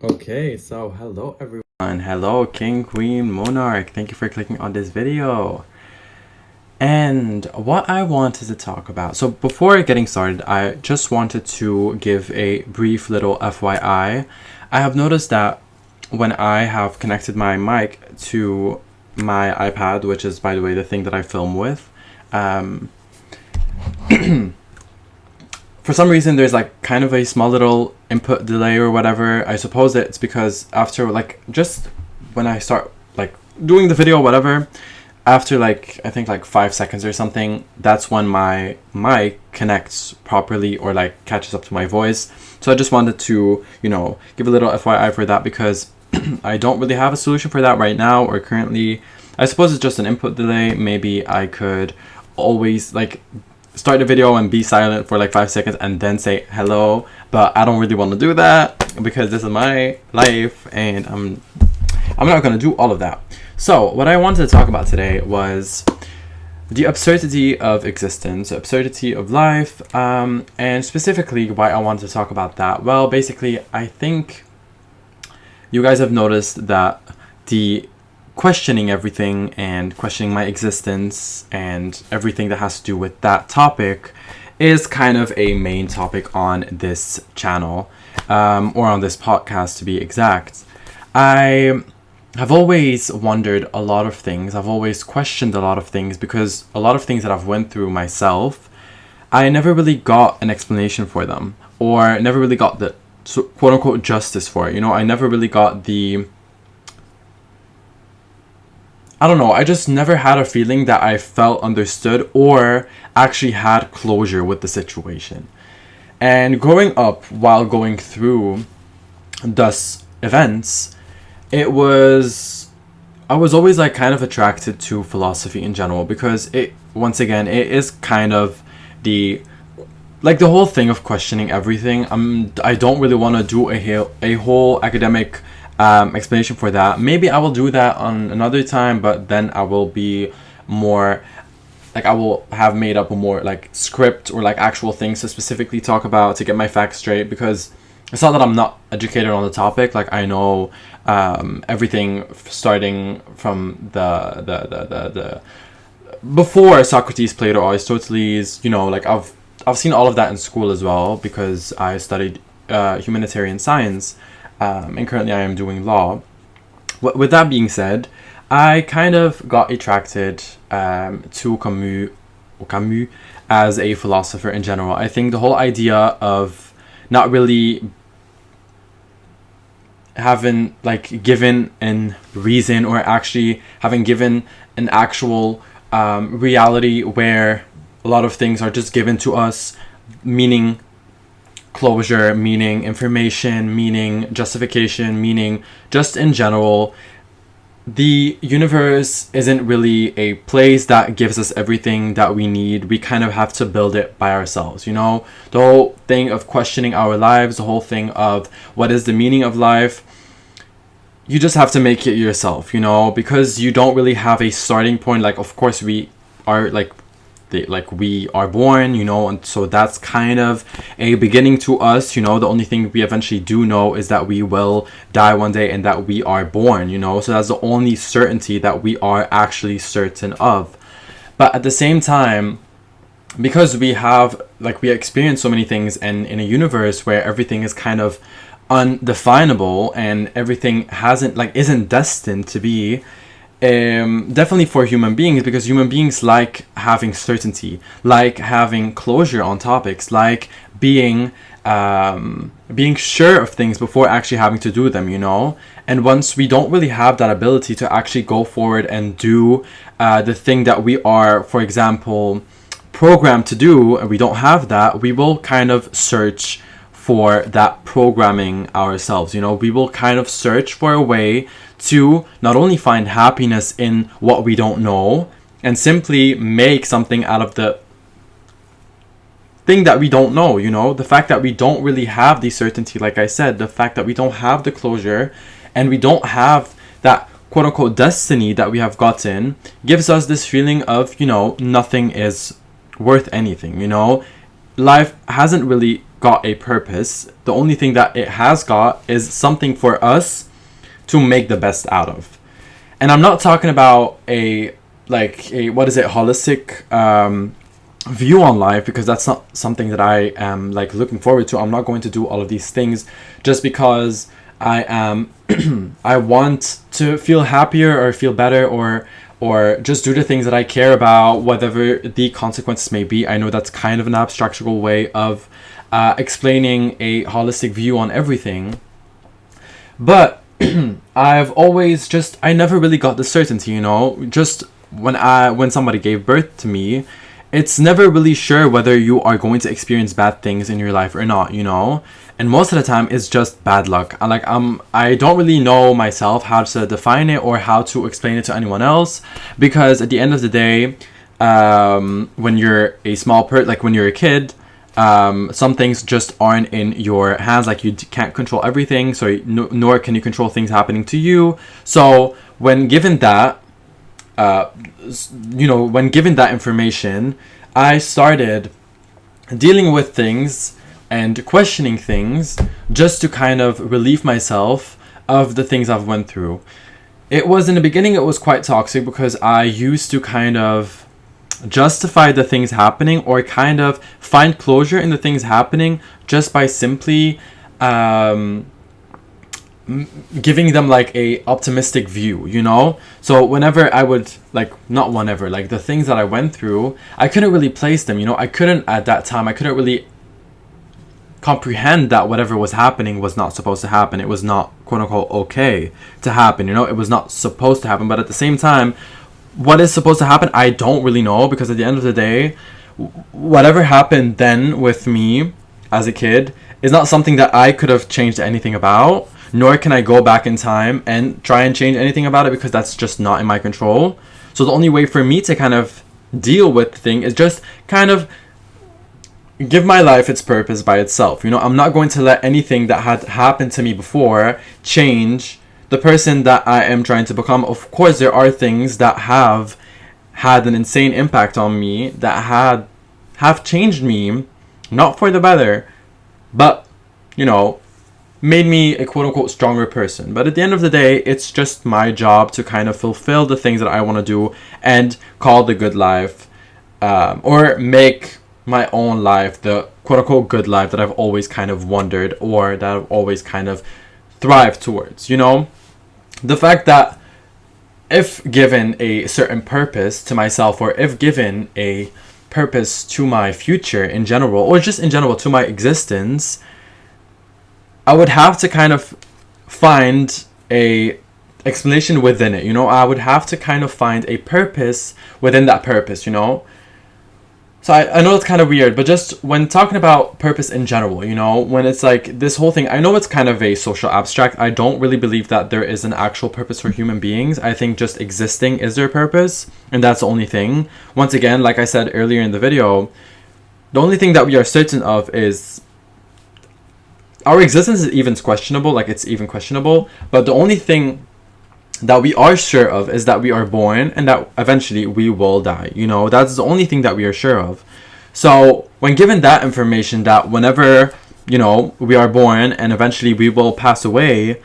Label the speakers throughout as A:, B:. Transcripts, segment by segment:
A: Okay, so hello everyone. Hello, King, Queen, Monarch. Thank you for clicking on this video. And what I wanted to talk about. So before getting started, I just wanted to give a brief little FYI. I have noticed that when I have connected my mic to my iPad, which is, by the way, the thing that I film with, for some reason there's like kind of a small little input delay or whatever. I suppose it's because after like just when I start like doing the video or whatever, after like I think like 5 seconds or something, that's when my mic connects properly or like catches up to my voice. So I just wanted to, give a little FYI for that because I don't really have a solution for that right now or currently. I suppose it's just an input delay. Maybe I could always like start the video and be silent for like 5 seconds and then say hello, but I don't really want to do that because this is my life and I'm not going to do all of that. So what I wanted to talk about today was the absurdity of existence, the absurdity of life, and specifically why I wanted to talk about that. Well, basically, I think you guys have noticed that the questioning everything and questioning my existence and everything that has to do with that topic is kind of a main topic on this channel, or on this podcast to be exact. I have always wondered a lot of things. I've always questioned a lot of things because a lot of things that I've went through myself, I never really got an explanation for them or never really got the quote unquote justice for it. I never really got I don't know, I just never had a feeling that I felt understood or actually had closure with the situation. And growing up while going through thus events, I was always like kind of attracted to philosophy in general because it is kind of the whole thing of questioning everything. I don't really want to do a whole academic explanation for that. Maybe I will do that on another time, but then I will be more like I will have made up a more like script or like actual things to specifically talk about to get my facts straight, because it's not that I'm not educated on the topic. Like I know everything starting from the before Socrates, Plato, Aristoteles. Like I've seen all of that in school as well because I studied humanitarian science. And currently I am doing law. With that being said, I kind of got attracted to Camus as a philosopher in general. I think the whole idea of not really having like given an reason or actually having given an actual reality where a lot of things are just given to us, meaning closure, meaning information, meaning justification, meaning just in general, the universe isn't really a place that gives us everything that we need. We kind of have to build it by ourselves. The whole thing of questioning our lives, the whole thing of what is the meaning of life, you just have to make it yourself, because you don't really have a starting point. Like, of course, we are we are born, and so that's kind of a beginning to us. The only thing we eventually do know is that we will die one day and that we are born, so that's the only certainty that we are actually certain of. But at the same time, because we experience so many things, and in a universe where everything is kind of undefinable and everything isn't destined to be, definitely for human beings, because human beings like having certainty, like having closure on topics, like being sure of things before actually having to do them, and once we don't really have that ability to actually go forward and do the thing that we are, for example, programmed to do, and we don't have that, we will kind of search for that programming ourselves. We will kind of search for a way to not only find happiness in what we don't know and simply make something out of the thing that we don't know, the fact that we don't really have the certainty, like I said, the fact that we don't have the closure and we don't have that quote unquote destiny that we have gotten gives us this feeling of, nothing is worth anything, life hasn't really got a purpose. The only thing that it has got is something for us to make the best out of. And I'm not talking about a holistic view on life, because that's not something that I am like looking forward to. I'm not going to do all of these things just because I am I want to feel happier or feel better, or just do the things that I care about, whatever the consequences may be. I know that's kind of an abstractional way of explaining a holistic view on everything, but I never really got the certainty, you know. Just when somebody gave birth to me, it's never really sure whether you are going to experience bad things in your life or not, you know. And most of the time it's just bad luck. I don't really know myself how to define it or how to explain it to anyone else, because at the end of the day, when you're a when you're a kid, some things just aren't in your hands. Like, you can't control everything, so nor can you control things happening to you. So when given that, when given that information, I started dealing with things and questioning things just to kind of relieve myself of the things I've went through. It was, in the beginning, it was quite toxic, because I used to kind of justify the things happening, or kind of find closure in the things happening, just by simply giving them like a optimistic view, you know. So whenever I would the things that I went through, I couldn't really place them, you know. At that time I couldn't really comprehend that whatever was happening was not supposed to happen. It was not, quote unquote, okay to happen, you know. It was not supposed to happen. But at the same time, what is supposed to happen, I don't really know, because at the end of the day, whatever happened then with me as a kid is not something that I could have changed anything about, nor can I go back in time and try and change anything about it, because that's just not in my control. So the only way for me to kind of deal with the thing is just kind of give my life its purpose by itself. You know, I'm not going to let anything that had happened to me before change the person that I am trying to become. Of course, there are things that have had an insane impact on me, that have changed me, not for the better, but, you know, made me a quote-unquote stronger person. But at the end of the day, it's just my job to kind of fulfill the things that I want to do and call the good life, or make my own life the quote-unquote good life that I've always kind of wondered, or that I've always kind of thrived towards, you know. The fact that if given a certain purpose to myself, or if given a purpose to my future in general, or just in general to my existence, I would have to kind of find a explanation within it, you know. I would have to kind of find a purpose within that purpose, you know. So I know it's kind of weird, but just when talking about purpose in general, you know, when it's like this whole thing, I know it's kind of a social abstract. I don't really believe that there is an actual purpose for human beings. I think just existing is their purpose, and that's the only thing. Once again, like I said earlier in the video, the only thing that we are certain of is our existence is even questionable, like it's even questionable, but the only thing that we are sure of is that we are born and that eventually we will die, you know. That's the only thing that we are sure of. So when given that information, that whenever, you know, we are born and eventually we will pass away,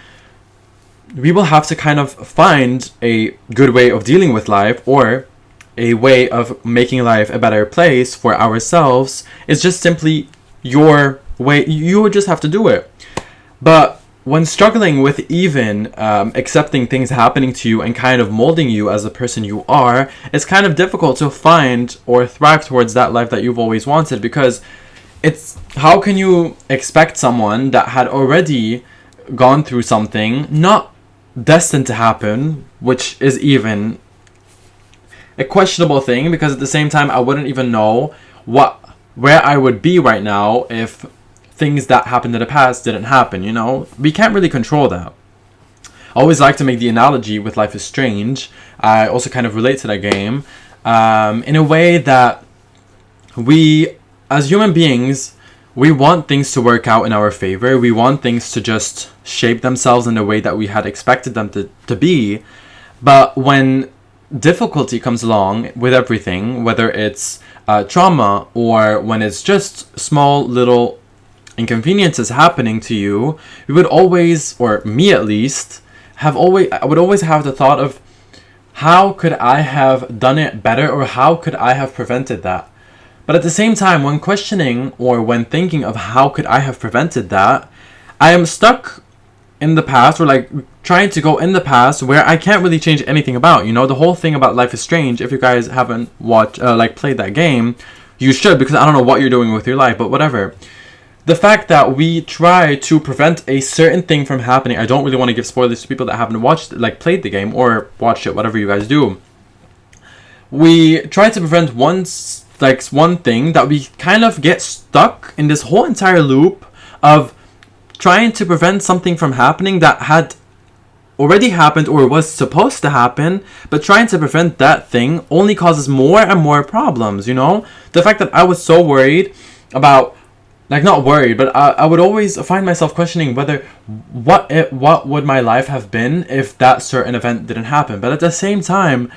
A: we will have to kind of find a good way of dealing with life, or a way of making life a better place for ourselves. It's just simply your way. You would just have to do it. But when struggling with even accepting things happening to you and kind of molding you as a person you are, it's kind of difficult to find or thrive towards that life that you've always wanted, because it's, how can you expect someone that had already gone through something not destined to happen, which is even a questionable thing, because at the same time I wouldn't even know where I would be right now if things that happened in the past didn't happen, you know. We can't really control that. I always like to make the analogy with Life is Strange. I also kind of relate to that game in a way that we, as human beings, we want things to work out in our favor. We want things to just shape themselves in the way that we had expected them to be. But when difficulty comes along with everything, whether it's trauma, or when it's just small little inconveniences happening to you, we would always, or me at least, I would always have the thought of, how could I have done it better, or how could I have prevented that? But at the same time, when questioning or when thinking of how could I have prevented that, I am stuck in the past, or like trying to go in the past where I can't really change anything about. You know, the whole thing about Life is Strange, if you guys haven't watched, played that game, you should, because I don't know what you're doing with your life, but whatever. The fact that we try to prevent a certain thing from happening, I don't really want to give spoilers to people that haven't watched, played the game or watched it, whatever you guys do. We try to prevent one thing that we kind of get stuck in this whole entire loop of trying to prevent something from happening that had already happened or was supposed to happen, but trying to prevent that thing only causes more and more problems, you know? The fact that I was so worried about, not worried, but I would always find myself questioning whether what would my life have been if that certain event didn't happen. But at the same time,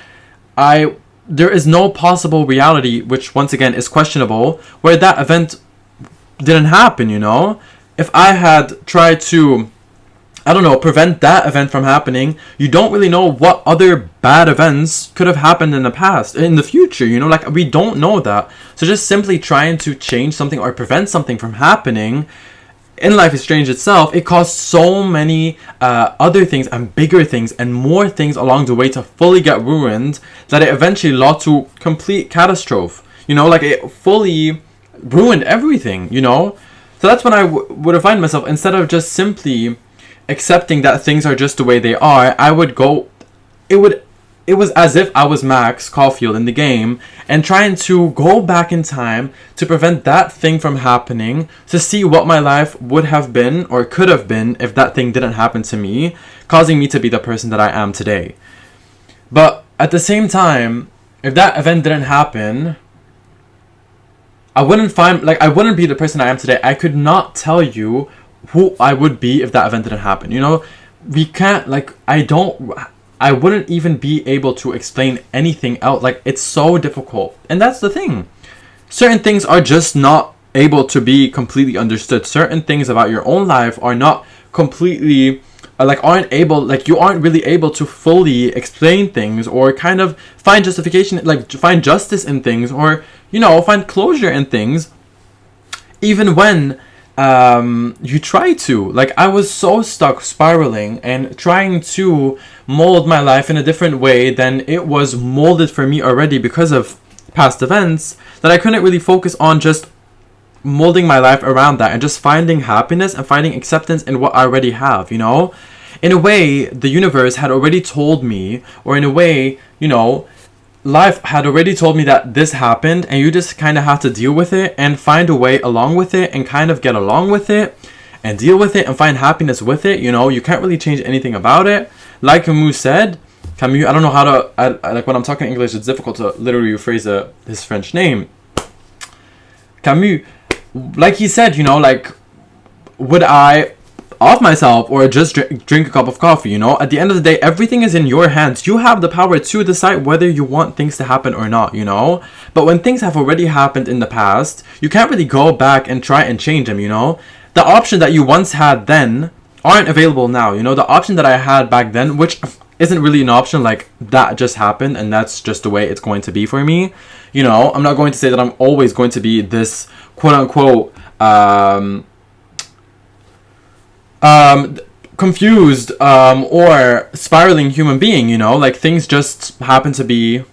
A: there is no possible reality, which once again is questionable, where that event didn't happen, you know? If I had tried to, prevent that event from happening, you don't really know what other bad events could have happened in the future, you know, we don't know that. So just simply trying to change something or prevent something from happening in Life is Strange itself, it caused so many other things and bigger things and more things along the way to fully get ruined, that it eventually led to complete catastrophe, you know, it fully ruined everything, you know. So that's when I would have find myself, instead of just simply accepting that things are just the way they are, it was as if I was Max Caulfield in the game and trying to go back in time to prevent that thing from happening, to see what my life would have been or could have been if that thing didn't happen to me, causing me to be the person that I am today. But at the same time, if that event didn't happen, I wouldn't be the person I am today. I could not tell you who I would be if that event didn't happen. You know, we can't, I wouldn't even be able to explain anything else. It's so difficult. And that's the thing. Certain things are just not able to be completely understood. Certain things about your own life are not completely, you aren't really able to fully explain things or kind of find justification, find justice in things, or, you know, find closure in things, even when you try to. I was so stuck spiraling and trying to mold my life in a different way than it was molded for me already because of past events, that I couldn't really focus on just molding my life around that and just finding happiness and finding acceptance in what I already have, you know. In a way, the universe had already told me, or in a way, you know, life had already told me that this happened, and you just kind of have to deal with it and find a way along with it and kind of get along with it and deal with it and find happiness with it. You know, you can't really change anything about it. Like Camus said, I don't know how to, when I'm talking English, it's difficult to literally rephrase his French name. Camus, like he said, you know, would I off myself or just drink a cup of coffee? You know, at the end of the day, everything is in your hands. You have the power to decide whether you want things to happen or not, you know. But when things have already happened in the past, you can't really go back and try and change them, you know. The option that you once had then aren't available now, you know. The option that I had back then, which isn't really an option, that just happened and that's just the way it's going to be for me, you know. I'm not going to say that I'm always going to be this quote unquote confused or spiraling human being, you know. Things just happen to be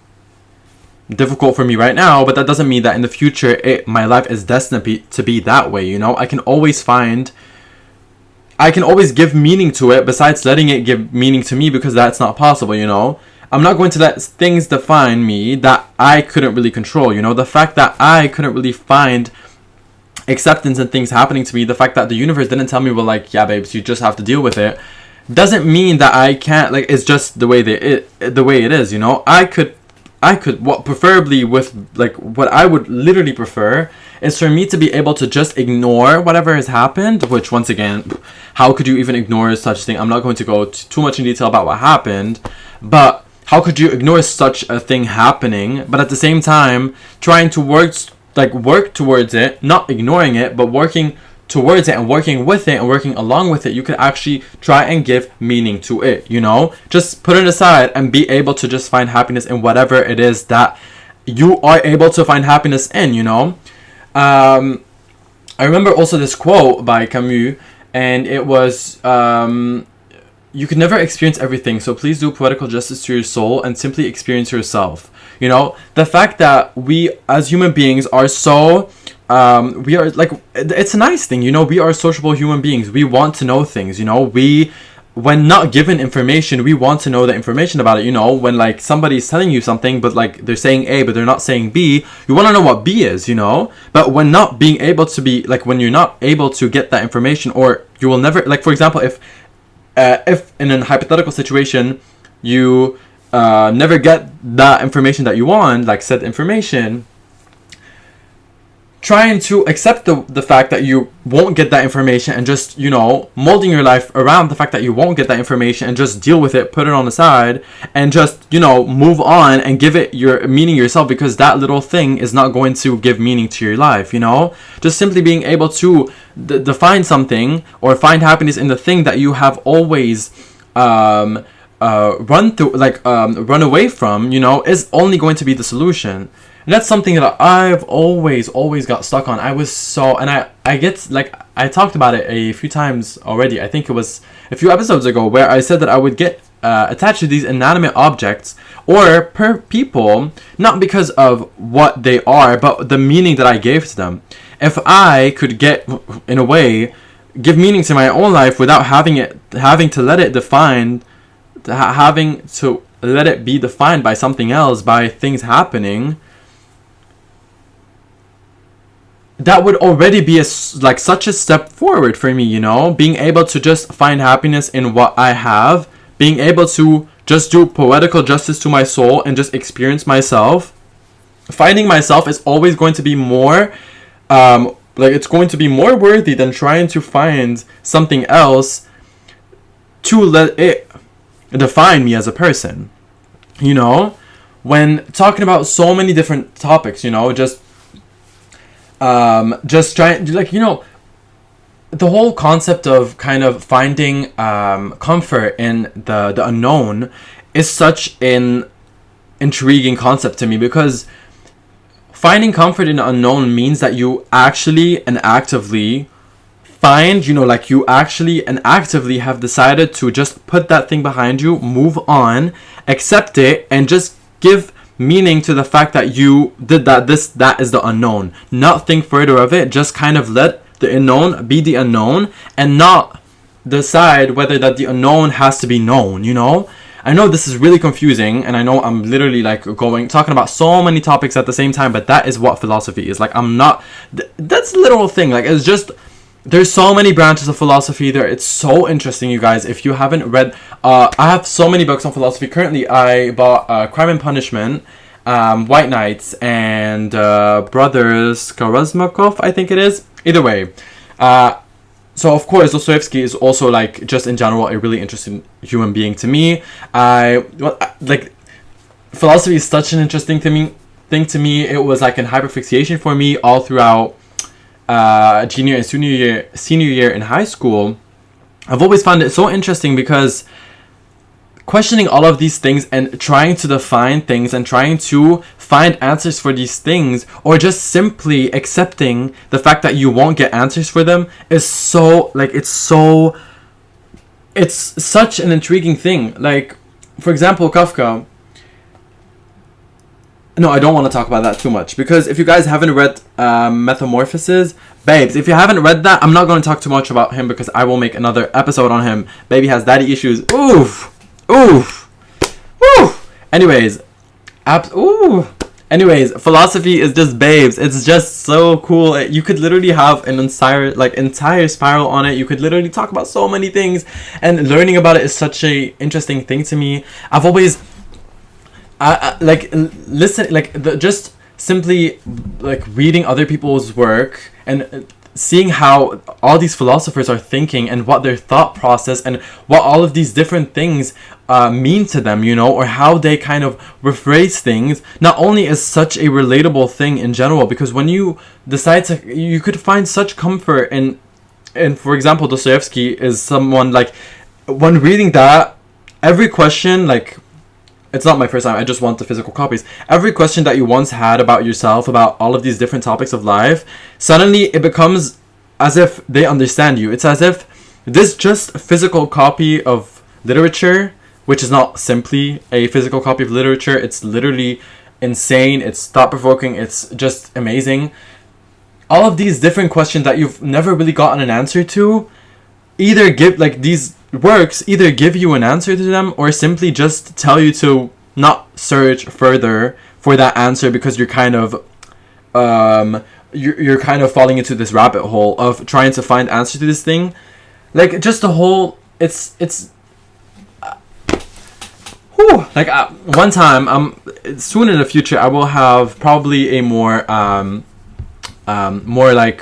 A: difficult for me right now, but that doesn't mean that in the future my life is destined to be that way, you know. I can always give meaning to it besides letting it give meaning to me, because that's not possible, you know. I'm not going to let things define me that I couldn't really control, you know. The fact that I couldn't really find acceptance in things happening to me, the fact that the universe didn't tell me, well, yeah, babes, you just have to deal with it, doesn't mean that I can't, it's just the way it is, you know. I could, preferably with, what I would literally prefer is for me to be able to just ignore whatever has happened, which, once again, how could you even ignore such a thing? I'm not going to go too much in detail about what happened, but how could you ignore such a thing happening, but at the same time, trying to work towards it, not ignoring it, but working towards it and working with it and working along with it, you could actually try and give meaning to it, you know? Just put it aside and be able to just find happiness in whatever it is that you are able to find happiness in, you know? I remember also this quote by Camus, and it was, you can never experience everything, so please do poetical justice to your soul and simply experience yourself. You know, the fact that we as human beings are so, we are like, it's a nice thing, you know, we are sociable human beings. We want to know things, you know, when not given information, we want to know the information about it, you know, when like somebody's telling you something, but like they're saying A, but they're not saying B, you want to know what B is, you know, but when not being able to be, like when you're not able to get that information, or you will never, like for example, if in a hypothetical situation, you never get that information that you want, like said information, trying to accept the fact that you won't get that information and just, you know, molding your life around the fact that you won't get that information and just deal with it, put it on the side, and just, you know, move on and give it your meaning yourself, because that little thing is not going to give meaning to your life, you know? Just simply being able to define something or find happiness in the thing that you have always run away from, you know, is only going to be the solution. And that's something that I've always got stuck on. I was so, and I get, like, I talked about it a few times already. I think it was a few episodes ago where I said that I would get attached to these inanimate objects or people, not because of what they are, but the meaning that I gave to them. If I could get, in a way, give meaning to my own life without having to let it be defined by something else, by things happening, that would already be such a step forward for me, you know? Being able to just find happiness in what I have, being able to just do poetical justice to my soul and just experience myself. Finding myself is always going to be more, it's going to be more worthy than trying to find something else to let it define me as a person, you know? When talking about so many different topics, you know, just trying, like, you know, the whole concept of kind of finding comfort in the unknown is such an intriguing concept to me, because finding comfort in the unknown means that you actually and actively find, you know, like you actually and actively have decided to just put that thing behind you, move on, accept it, and just give meaning to the fact that you did that. That is the unknown. Not think further of it. Just kind of let the unknown be the unknown and not decide whether that the unknown has to be known, you know? I know this is really confusing, and I know I'm literally like talking about so many topics at the same time, but that is what philosophy is. Like, I'm not, that's a literal thing. Like, it's just, there's so many branches of philosophy there. It's so interesting, you guys. If you haven't read, I have so many books on philosophy. Currently, I bought Crime and Punishment, White Knights, and Brothers Karamazov, I think it is. Either way. So, of course, Dostoevsky is also, like, just in general, a really interesting human being to me. Philosophy is such an interesting thing to me. It was, like, an hyperfixation for me all throughout junior and senior year in high school. I've always found it so interesting because questioning all of these things and trying to define things and trying to find answers for these things, or just simply accepting the fact that you won't get answers for them, is so, like, it's such an intriguing thing. Like, for example, Kafka. No, I don't want to talk about that too much, because if you guys haven't read Metamorphoses, babes, if you haven't read that, I'm not going to talk too much about him because I will make another episode on him. Baby has daddy issues. Oof. Anyways, philosophy is just babes. It's just so cool. You could literally have an entire spiral on it. You could literally talk about so many things, and learning about it is such a interesting thing to me. I've always just simply like reading other people's work and seeing how all these philosophers are thinking and what their thought process and what all of these different things mean to them, you know, or how they kind of rephrase things, not only is such a relatable thing in general, because when you decide to, you could find such comfort in and for example, Dostoevsky is someone like, when reading that, every question, like, it's not my first time, I just want the physical copies. Every question that you once had about yourself, about all of these different topics of life, suddenly it becomes as if they understand you. It's as if this just physical copy of literature, which is not simply a physical copy of literature, it's literally insane, it's thought-provoking, it's just amazing. All of these different questions that you've never really gotten an answer to, either give, like, these works either give you an answer to them, or simply just tell you to not search further for that answer, because you're kind of you're kind of falling into this rabbit hole of trying to find answer to this thing. Like, just the whole, it's like, one time, soon in the future, I will have probably a more more like,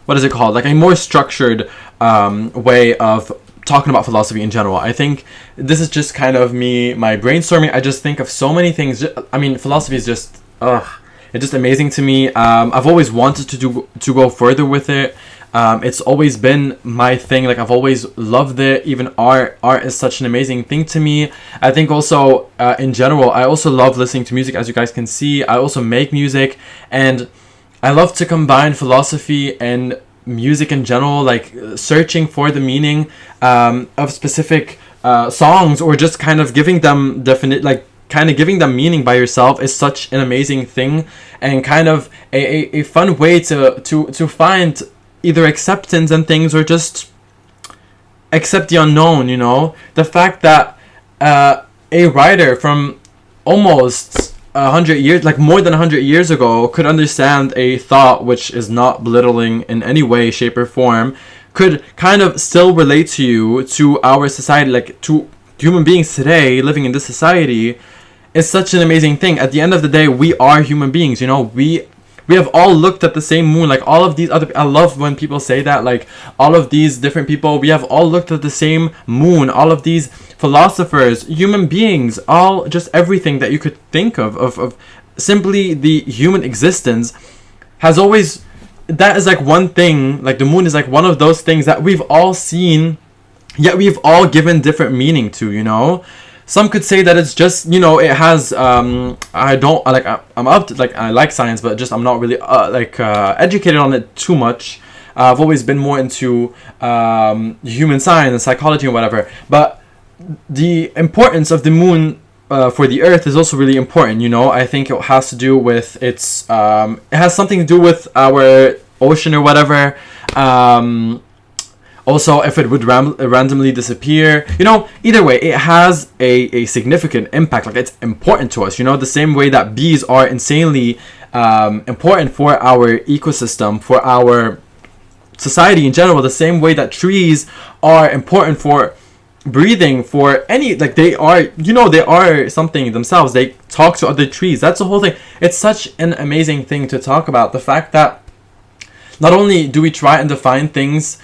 A: what is it called, like a more structured way of talking about philosophy in general. I think this is just kind of my brainstorming. I just think of so many things. I mean, philosophy is just, it's just amazing to me. I've always wanted to go further with it. It's always been my thing. Like, I've always loved it. Even art is such an amazing thing to me. I think also, in general, I also love listening to music, as you guys can see. I also make music, and I love to combine philosophy and music in general, like searching for the meaning of specific songs, or just kind of giving them giving them meaning by yourself is such an amazing thing, and kind of a fun way to find either acceptance in things, or just accept the unknown, you know? The fact that a writer from almost 100 years, like more than 100 years ago, could understand a thought which is not belittling in any way, shape, or form, could kind of still relate to you, to our society, like to human beings today living in this society, is such an amazing thing. At the end of the day, we are human beings, you know? We have all looked at the same moon, like all of these other, I love when people say that, like all of these different people, we have all looked at the same moon, all of these philosophers, human beings, all, just everything that you could think of simply the human existence has always, that is like one thing, like the moon is like one of those things that we've all seen, yet we've all given different meaning to, you know? Some could say that it's just, you know, it has, I'm up to, like, I like science, but just I'm not really, educated on it too much. I've always been more into human science and psychology and whatever. But the importance of the moon for the Earth is also really important, you know? I think it has to do with its, it has something to do with our ocean or whatever. Also, if it would randomly disappear, you know, either way, it has a significant impact. Like, it's important to us, you know, the same way that bees are insanely important for our ecosystem, for our society in general, the same way that trees are important for breathing, for any, like, they are, you know, they are something themselves. They talk to other trees. That's the whole thing. It's such an amazing thing to talk about. The fact that not only do we try and define things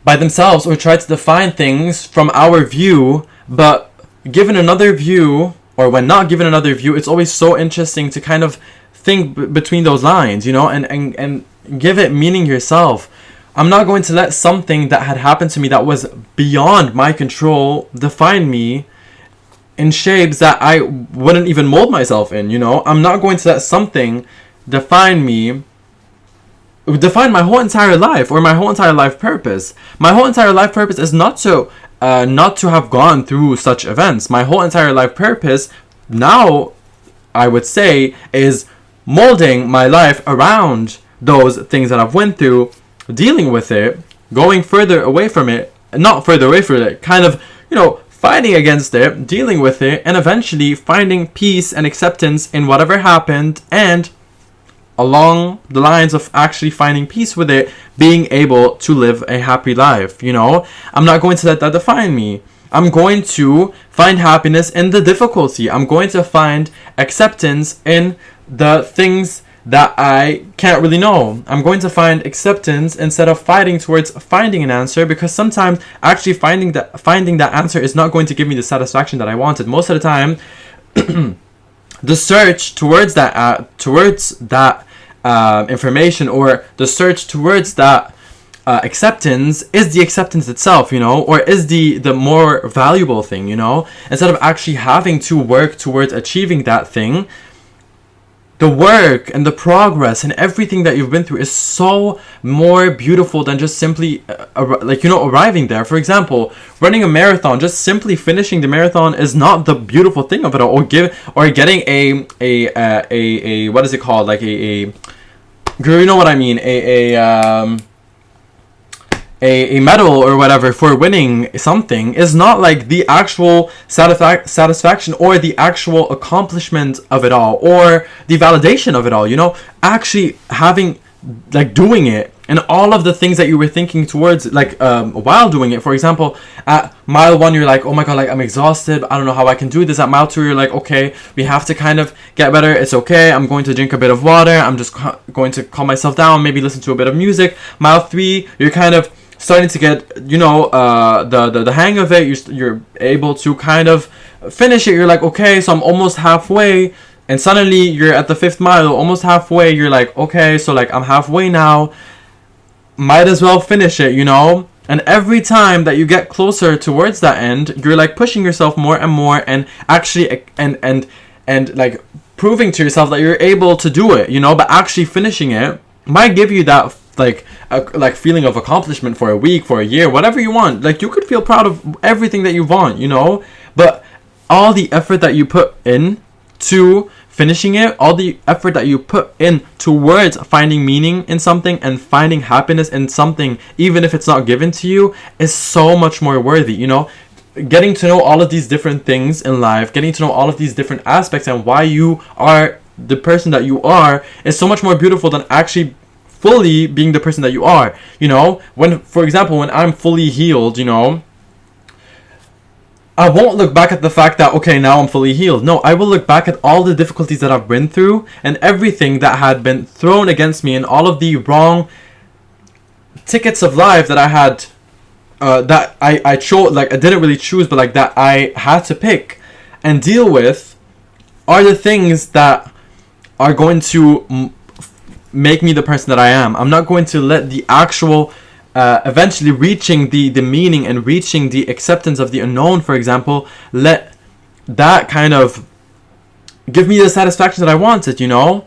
A: by themselves, or try to define things from our view, but given another view, or when not given another view, it's always so interesting to kind of think between those lines, you know, and give it meaning yourself. I'm not going to let something that had happened to me that was beyond my control define me in shapes that I wouldn't even mold myself in, you know? I'm not going to let something define my whole entire life, or my whole entire life purpose. My whole entire life purpose is not to have gone through such events. My whole entire life purpose now, I would say, is molding my life around those things that I've went through, dealing with it, going further away from it, not further away from it, kind of, you know, fighting against it, dealing with it, and eventually finding peace and acceptance in whatever happened, and along the lines of actually finding peace with it, being able to live a happy life, you know? I'm not going to let that define me. I'm going to find happiness in the difficulty. I'm going to find acceptance in the things that I can't really know. I'm going to find acceptance instead of fighting towards finding an answer, because sometimes actually finding that answer is not going to give me the satisfaction that I wanted. Most of the time, the search towards that information, or the search towards that acceptance is the acceptance itself, you know, or is the more valuable thing, you know, instead of actually having to work towards achieving that thing. The work and the progress and everything that you've been through is so more beautiful than just simply arriving there. For example, running a marathon, just simply finishing the marathon is not the beautiful thing of it all, or getting a what is it called, like a you know what I mean, a medal or whatever for winning something is not like the actual satisfaction or the actual accomplishment of it all, or the validation of it all, you know. Actually having, like, doing it and all of the things that you were thinking towards, like, while doing it. For example, at mile 1 you're like, oh my god, like, I'm exhausted, I don't know how I can do this. At mile 2 you're like, okay, we have to kind of get better, it's okay, I'm going to drink a bit of water, I'm just going to calm myself down, maybe listen to a bit of music. Mile 3 you're kind of starting to get, you know, the hang of it. You're able to kind of finish it. You're like, okay, so I'm almost halfway, and suddenly you're at the 5th mile, almost halfway. You're like, okay, so like I'm halfway now, might as well finish it, you know. And every time that you get closer towards that end, you're like pushing yourself more and more, and actually and like proving to yourself that you're able to do it, you know. But actually finishing it might give you that like feeling of accomplishment for a week, for a year, whatever you want. Like, you could feel proud of everything that you want, you know. But all the effort that you put in to finishing it, all the effort that you put in towards finding meaning in something and finding happiness in something, even if it's not given to you, is so much more worthy, you know. Getting to know all of these different things in life, getting to know all of these different aspects and why you are the person that you are, is so much more beautiful than actually fully being the person that you are, you know. When, for example, when I'm fully healed, you know, I won't look back at the fact that, okay, now I'm fully healed. No, I will look back at all the difficulties that I've been through and everything that had been thrown against me, and all of the wrong tickets of life that I had, that I chose, like, I didn't really choose, but like that I had to pick and deal with, are the things that are going to make me the person that I am. I'm not going to let the actual eventually reaching the meaning and reaching the acceptance of the unknown, for example, let that kind of give me the satisfaction that I wanted, you know.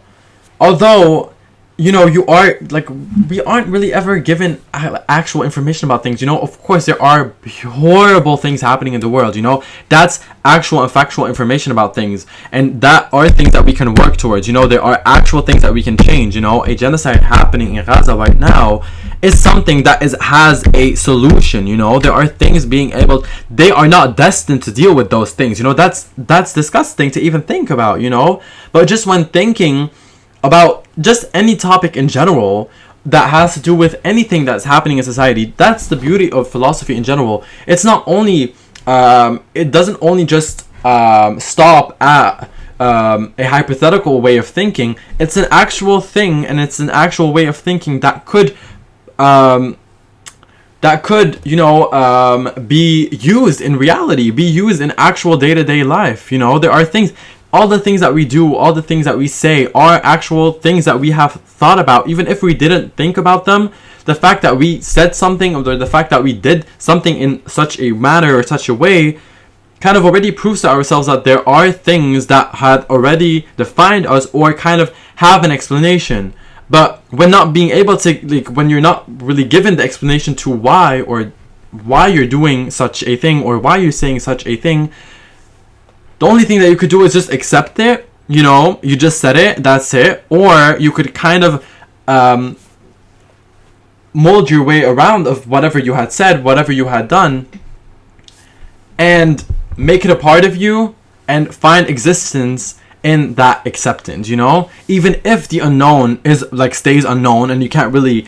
A: Although, you know, you are, like, we aren't really ever given actual information about things, you know. Of course, there are horrible things happening in the world, you know. That's actual and factual information about things, and that are things that we can work towards, you know. There are actual things that we can change, you know. A genocide happening in Gaza right now is something that has a solution, you know. There are things being able, they are not destined to deal with those things, you know. That's disgusting to even think about, you know. But just when thinking about just any topic in general that has to do with anything that's happening in society, that's the beauty of philosophy in general. It's not only it doesn't only just stop at a hypothetical way of thinking. It's an actual thing, and it's an actual way of thinking that could you know, be used in reality, be used in actual day-to-day life, you know. There are things, all the things that we do, all the things that we say are actual things that we have thought about, even if we didn't think about them. The fact that we said something, or the fact that we did something in such a manner or such a way, kind of already proves to ourselves that there are things that had already defined us or kind of have an explanation. But when not being able to, like, when you're not really given the explanation to why, or why you're doing such a thing, or why you're saying such a thing, the only thing that you could do is just accept it, you know. You just said it, that's it. Or you could kind of mold your way around of whatever you had said, whatever you had done, and make it a part of you and find existence in that acceptance, you know. Even if the unknown is, like, stays unknown and you can't really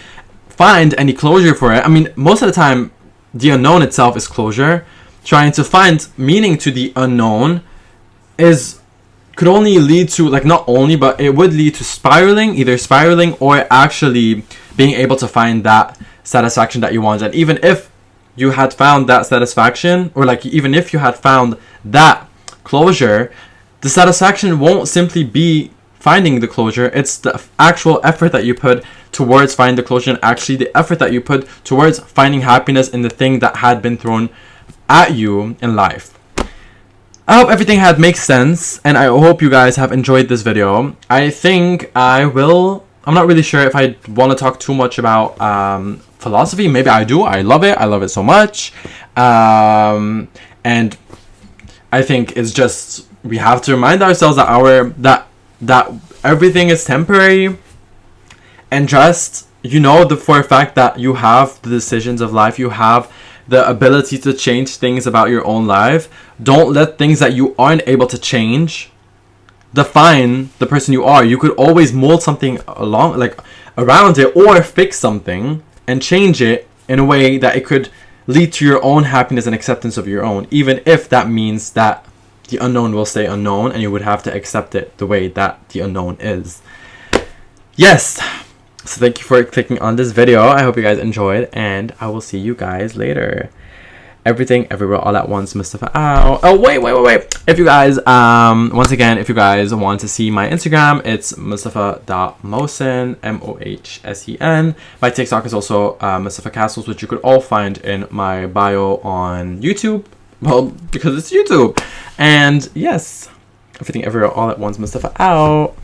A: find any closure for it. I mean, most of the time the unknown itself is closure. Trying to find meaning to the unknown could only lead to, like, not only, but it would lead to either spiraling or actually being able to find that satisfaction that you want. And even if you had found that satisfaction, or like even if you had found that closure, the satisfaction won't simply be finding the closure. It's the actual effort that you put towards finding the closure, and actually the effort that you put towards finding happiness in the thing that had been thrown at you in life. I hope everything had makes sense, and I hope you guys have enjoyed this video. I think I'm not really sure if I want to talk too much about philosophy. Maybe I do. I love it so much. And I think it's just, we have to remind ourselves that that everything is temporary, and just, you know, for a fact that you have the decisions of life, you have the ability to change things about your own life. Don't let things that you aren't able to change define the person you are. You could always mold something around it, or fix something and change it in a way that it could lead to your own happiness and acceptance of your own, even if that means that the unknown will stay unknown and you would have to accept it the way that the unknown is. Yes. So thank you for clicking on this video. I hope you guys enjoyed, and I will see you guys later. Everything, everywhere, all at once, Mustafa out. Oh, wait. If you guys, once again, if you guys want to see my Instagram, it's mustafa.mohsen, MOHSEN. My TikTok is also mustaphacastles, which you could all find in my bio on YouTube. Well, because it's YouTube. And yes, everything, everywhere, all at once, Mustafa out.